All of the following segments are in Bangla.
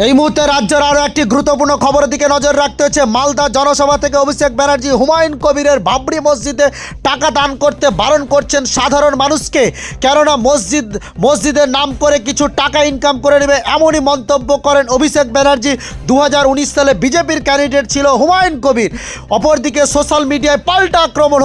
এই মুহূর্তে রাজ্যের আরও একটি গুরুত্বপূর্ণ খবরের দিকে নজর রাখতে হচ্ছে। মালদা জনসভা থেকে অভিষেক ব্যানার্জি হুমায়ুন কবিরের বাবরি মসজিদে টাকা দান করতে বারণ করছেন সাধারণ মানুষকে, কেননা মসজিদের নাম করে কিছু টাকা ইনকাম করে নেবে, এমনই মন্তব্য করেন অভিষেক ব্যানার্জি। 2019 সালে বিজেপির ক্যান্ডিডেট ছিল হুমায়ুন কবির। অপরদিকে সোশ্যাল মিডিয়ায় পাল্টা আক্রমণ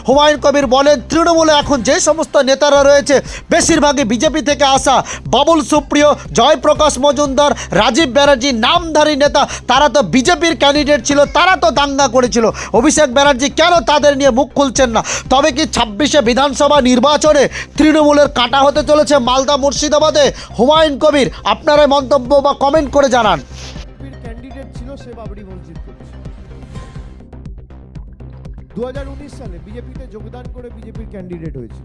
হুমায়ুন কবির বলেন, তৃণমূলে এখন যে সমস্ত নেতারা রয়েছে বেশিরভাগই বিজেপি থেকে আসা। বাবুল সুপ্রিয়, জয়প্রকাশ মজুমদার, রাজীব ব্যানার্জি নামধারী নেতা, তারা তো বিজেপির ক্যান্ডিডেট ছিল, তারা তো দাঙ্গা করেছিল। অভিষেক ব্যানার্জি কেন তাদের নিয়ে মুখ খুলছেন না? তবে কি 26শে বিধানসভা নির্বাচনে তৃণমূলের কাঁটা হতে চলেছে মালদা মুর্শিদাবাদে হুমায়ুন কবির? আপনারা মন্তব্য বা কমেন্ট করে জানান। ক্যান্ডিডেট ছিল, সে বাবরি মসজিদ করেছে। 2019 সালে বিজেপিতে যোগদান করে বিজেপির ক্যান্ডিডেট হয়েছে।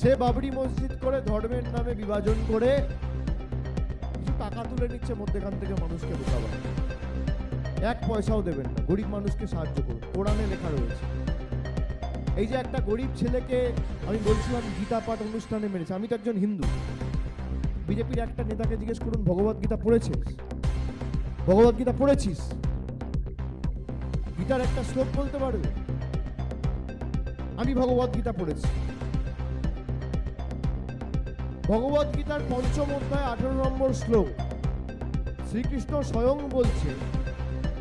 সে বাবরি মসজিদ করে ধর্মের নামে বিভাজন করে কিছু টাকা তুলে নিচ্ছে মধ্যখান থেকে মানুষকে বোঝাবার। এক পয়সাও দেবেন না, গরিব মানুষকে সাহায্য করুন, কোরআনে লেখা রয়েছে। এই যে একটা গরিব ছেলেকে আমি বলছিলাম গীতা পাঠ অনুষ্ঠানে মেরেছে, আমি তো একজন হিন্দু। বিজেপির একটা নেতাকে জিজ্ঞেস করুন, ভগবত গীতা পড়েছিস? ভগবত গীতা পড়েছিস? গীতার একটা শ্লোক বলতে পারবে? আমি ভগবত গীতা পড়েছি। ভগবত গীতার 5ম অধ্যায় 18 নম্বর শ্লোক, শ্রীকৃষ্ণ স্বয়ং বলছে,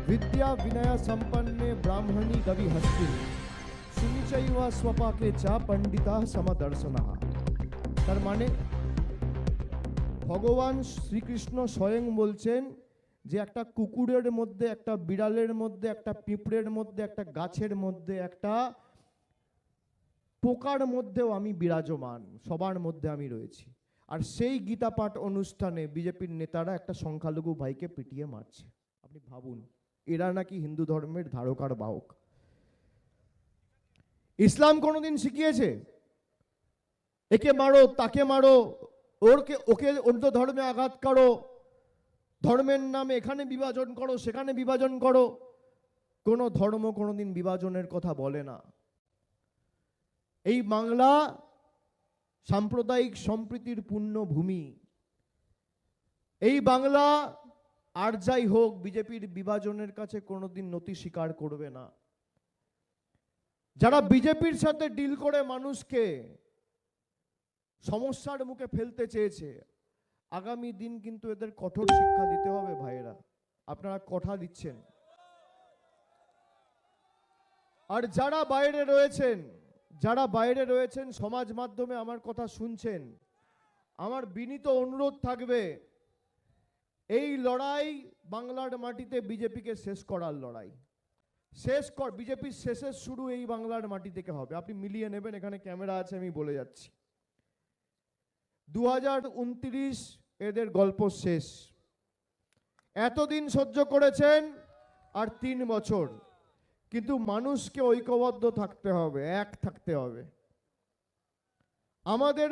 বিদ্যা বিনয়া সম্পন্নে ব্রাহ্মণী গবি হস্তি সুনিচৈবা স্বপাকে চা পণ্ডিতা সমদর্শনঃ। তার মানে ভগবান শ্রীকৃষ্ণ স্বয়ং বলছেন যে একটা কুকুরের মধ্যে, একটা বিড়ালের মধ্যে, একটা পিঁপড়ের মধ্যে, একটা গাছের মধ্যে, একটা পোকার মধ্যেও আমি বিরাজমান, সবার মধ্যে আমি রয়েছি। আর সেই গীতা পাঠ অনুষ্ঠানে বিজেপির নেতারা একটা সংখ্যালঘু ভাইকে পিটিয়ে মারছে। আপনি ভাবুন, এরা নাকি হিন্দু ধর্মের ধারক আর বাহক। ইসলাম কোনোদিন শিখিয়েছে একে মারো, তাকে মারো, ওকে অন্য ধর্মে আঘাত করো, ধর্মের নামে এখানে বিভাজন করো, সেখানে বিভাজন করো? কোনো ধর্ম কোনোদিন বিভাজনের কথা বলে না। এই বাংলা সাম্প্রদায়িক সম্প্রীতির পূর্ণ ভূমি। এই বাংলা আর যাই হোক বিজেপির বিভাজনের কাছে কোনোদিন নতি স্বীকার করবে না। যারা বিজেপির সাথে ডিল করে মানুষকে সমস্যার মুখে ফেলতে চেয়েছে, আগামী দিন কিন্তু এদের কঠোর শিক্ষা দিতে হবে ভাইয়েরা, আপনারা কথা দিচ্ছেন। আর যারা বাইরে রয়েছেন সমাজ মাধ্যমে আমার কথা শুনছেন, আমার বিনীত অনুরোধ থাকবে, এই লড়াই বাংলার মাটিতে বিজেপিকে শেষ করার লড়াই। বিজেপির শেষের শুরু এই বাংলার মাটি থেকে হবে। আপনি মিলিয়ে নেবেন, এখানে ক্যামেরা আছে, আমি বলে যাচ্ছি। 2029 এদের গল্প শেষ। এতদিন সহ্য করেছেন আর 3 বছর, কিন্তু মানুষকে ঐক্যবদ্ধ থাকতে হবে, এক থাকতে হবে। আমাদের